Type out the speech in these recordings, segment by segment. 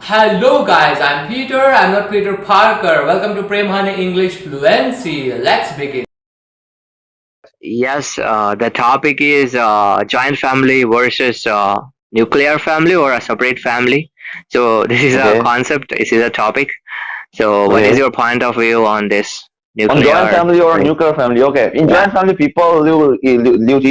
Hello guys, I'm Peter. I'm not Peter Parker. Welcome to Prem Hani English Fluency. Let's begin. Yes, the topic is joint family versus nuclear family or a separate family. So this is a Okay, concept. This is a topic. So what is okay. your point of view on this On joint nuclear family or separate? nuclear family, okay. In Yeah, joint family, people live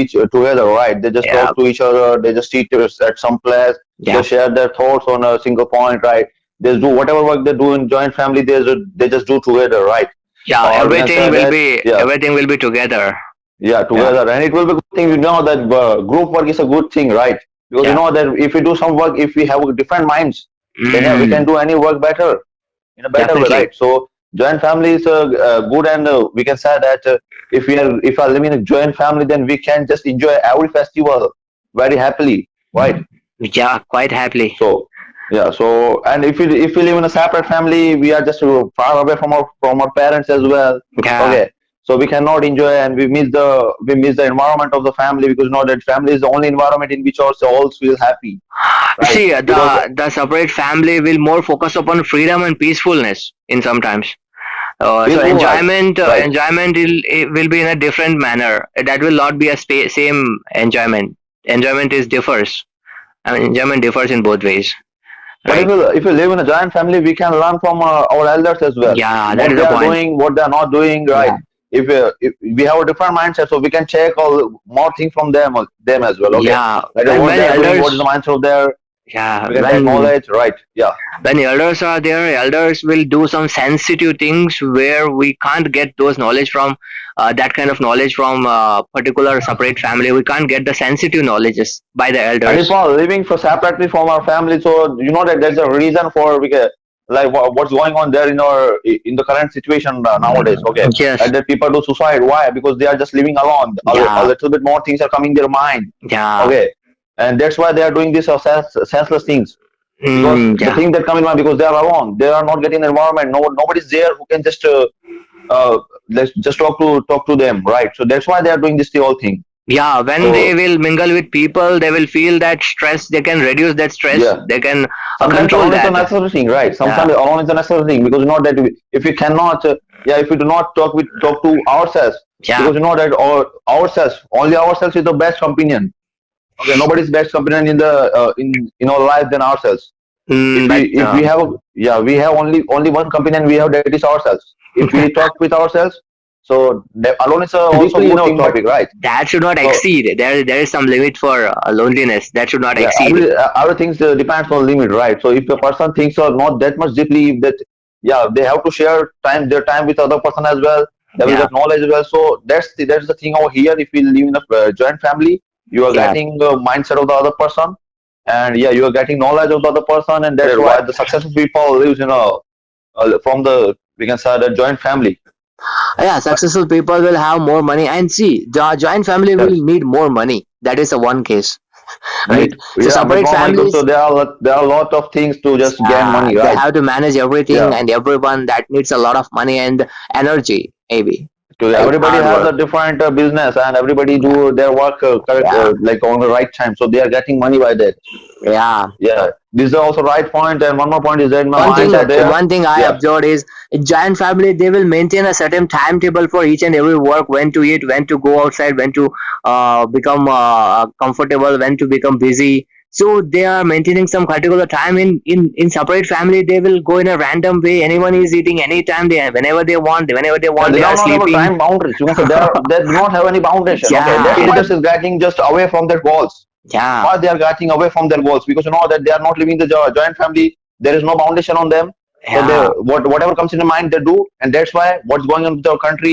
each together, right? They just yeah, talk to each other. They just eat at some place. They yeah, share their thoughts on a single point, right? They do whatever work they do in joint family. They just do together, right? yeah. Or we can say that, yeah, Everything will be together. yeah, Yeah, together, and it will be a good thing. You know that group work is a good thing, right? Because you yeah. know that if we do some work, if we have different minds, then yeah, we can Mm, do any work better in a better way, definitely. right? So joint family is good, and we can say that if we are living in a joint family, then we can just enjoy every festival very happily, right? Yeah, quite happily. So yeah, so and if we live in a separate family, we are just far away from our parents as well. Yeah. Okay, so we cannot enjoy, and we miss the environment of the family, because you know that family is the only environment in which also all feel happy, right? See, Because the separate family will more focus upon freedom and peacefulness in sometimes. So peaceful life, right? enjoyment will be in a different manner. That will not be a same enjoyment. Enjoyment is differs. I mean, enjoyment differs in both ways, But if right? you if you live in a giant family, we can learn from our elders as well. Yeah, that What is they the are point. doing, what they are not doing, right? Yeah, If we have a different mindset, so we can check all more things from them as well. Okay, yeah. like what When they are doing, what is elders, the mindset of their. yeah, We can take knowledge, right? Yeah, when elders are there, elders will do some sensitive things where we can't get those knowledge from that kind of knowledge from particular separate family. We can't get the sensitive knowledges by the and if we elders. are living for separately from our family, so you know that there's a reason for like what's going on there in the current situation nowadays. Okay, Yes. and that people do suicide. Why? Because they are just living alone. A Yeah. little bit more things are coming their mind. Yeah. Okay, and that's why they are doing this senseless things, because the Yeah. thing that come in mind, because they are alone, they are not getting the environment. Nobody's there who can just uh, let's just talk to them, right? So that's why they are doing this the whole thing. Yeah, when they So will mingle with people, they will feel that stress. They can reduce that stress. yeah, They can sometimes control alone is a that. necessary thing, right? Yeah, Sometimes alone is a necessary thing, because you know that if we cannot, yeah, if we do not talk to ourselves, yeah. because you know that only ourselves is the best companion. Okay, nobody's best companion in our life than ourselves. If we But if we have yeah, we have only one companion we have, that is ourselves. If we talk with ourselves, so that alone is also a deeply, good thing topic, right? that should not So exceed. There is some limit for loneliness. That should not yeah, exceed. everything depends on limit, right? So if a person thinks not that much deeply, that yeah, they have to share their time with other person as well. They will Yeah, get knowledge as well. So that's the thing over here. If we live in a joint family, you are yeah. getting the mindset of the other person, and yeah, you are getting knowledge of the other person, and that's why What? the successful people lives in from the, we can say, the joint family. Yeah, successful people will have more money. And see, the joint family will Yes, need more money. That is a one case, right? need, So yeah, need separate more money, because so families, there are a lot of things to just gain money, they right? have to manage everything Yeah. and everyone. That needs a lot of money and energy, maybe, So right? everybody Hard has work. a different business, and everybody Yeah, do their work correct, yeah, like on the right time, so they are getting money by that. yeah. Yeah, this is also right point, and one more point is that my mindset there. One thing I Yeah, observed is in giant family they will maintain a certain timetable for each and every work, when to eat, when to go outside, when to become comfortable, when to become busy. So they are maintaining some particular time. In separate family, they will go in a random way. Anyone is eating anytime they, whenever they yeah, want they they do are not have a sleeping. time boundaries. You can say they do not have any foundation. Okay, that's Yeah, why just is getting just away from their walls. yeah, Why they are getting away from their walls? Because you know that they are not living the joint family. There is no foundation on them. So they yeah. whatever comes in the mind they do, and that's why what's going on with our country.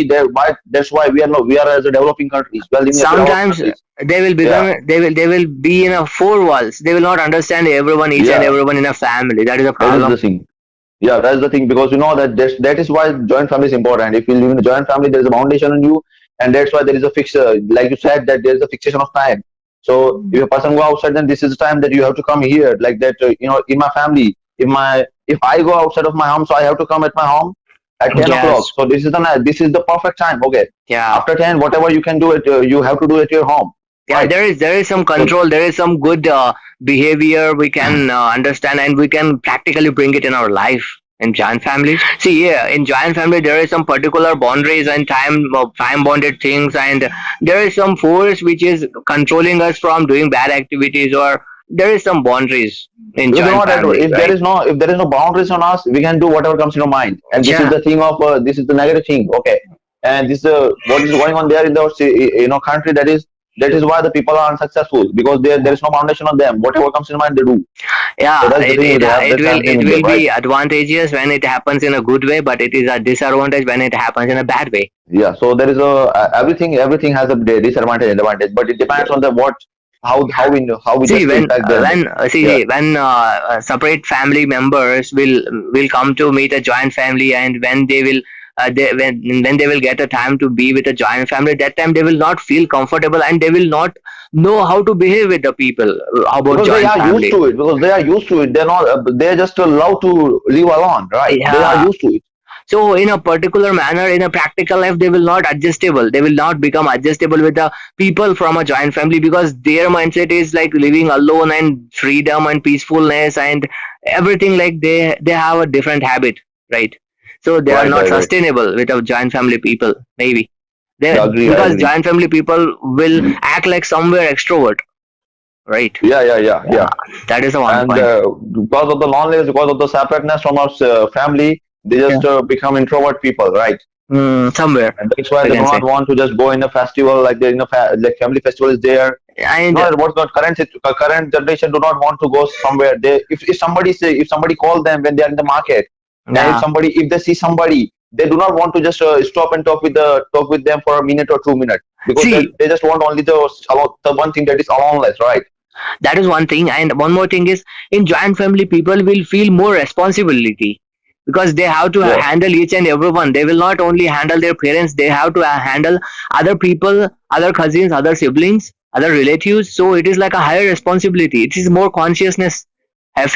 That's why we are as a developing countries. We are living as a developing Sometimes countries. they will Yeah, become they will be in a four walls. They will not understand everyone, each and yeah. everyone in a family. That is a That is the problem. thing. Yeah, that's the thing, because you know that is why joint family is important. If you live in a joint family, there is a foundation on you, and that's why there is a fix. Like you said, that there is a fixation of time. So if a person go outside, then this is the time that you have to come here. Like that, in my family, if I go outside of my home, so I have to come at my home at 10 o'clock. Yes. So this is the perfect time. Okay, Yeah. after 10, whatever you can do it, you have to do at your home. Yeah, right? there is some So control, there is some good behavior we can understand, and we can practically bring it in our life. In joint families, see, yeah, in joint family there is some particular boundaries and time bonded things, and there is some force which is controlling us from doing bad activities, or there is some boundaries in because you know joint that family, if there right? is no, if there is no boundaries on us, we can do whatever comes in our mind, and this is Yeah. the thing of this is the negative thing. Okay, and this what is going on there in the country, that is why the people are unsuccessful, because there is no foundation on them. Whatever comes in mind, they do. So Yeah, that's the thing. They have it that's will happening in India, right? be advantageous when it happens in a good way, but it is a disadvantage when it happens in a bad way. Yeah. So there is everything has a disadvantage and advantage, but it depends on the what how we See, just impact them. Yeah. when separate family members will come to meet a joint family, and when they will when they will get a time to be with a joint family, that time they will not feel comfortable, and they will not know how to behave with the people about Because they joint are used family. to it. Because they are used to it. They're not. They're just allowed to live alone, right? They are Yeah. used to it. So in a particular manner, in a practical life, they will not adjustable, they will not become adjustable with the people from a joint family, because their mindset is like living alone and freedom and peacefulness and everything, like they have a different habit, right? So they are Right. not Right. Right. sustainable with a joint family people, maybe they, Yeah, agree. I because agree. joint family people will act like somewhere extrovert, right? Yeah. Yeah. Yeah. Yeah, Yeah. that is the one And point. because of the loneliness, because of the separateness from our family, they Yeah. just become introvert people, right? Somewhere And that's why we they do can say. not want to just go in a festival like the like family festival is there. You And know what's not current generation do not want to go somewhere. They if somebody call them when they are in the market, and yeah. if they see somebody, they do not want to just stop and talk with them for a minute or 2 minutes, because See, they just want only the one thing, that is aloneness, right? that is one thing, and one more thing is, in joint family people will feel more responsibility, because they have to Yeah, handle each and everyone. They will not only handle their parents, they have to handle other people, other cousins, other siblings, other relatives. So it is like a higher responsibility, it is more consciousness effect.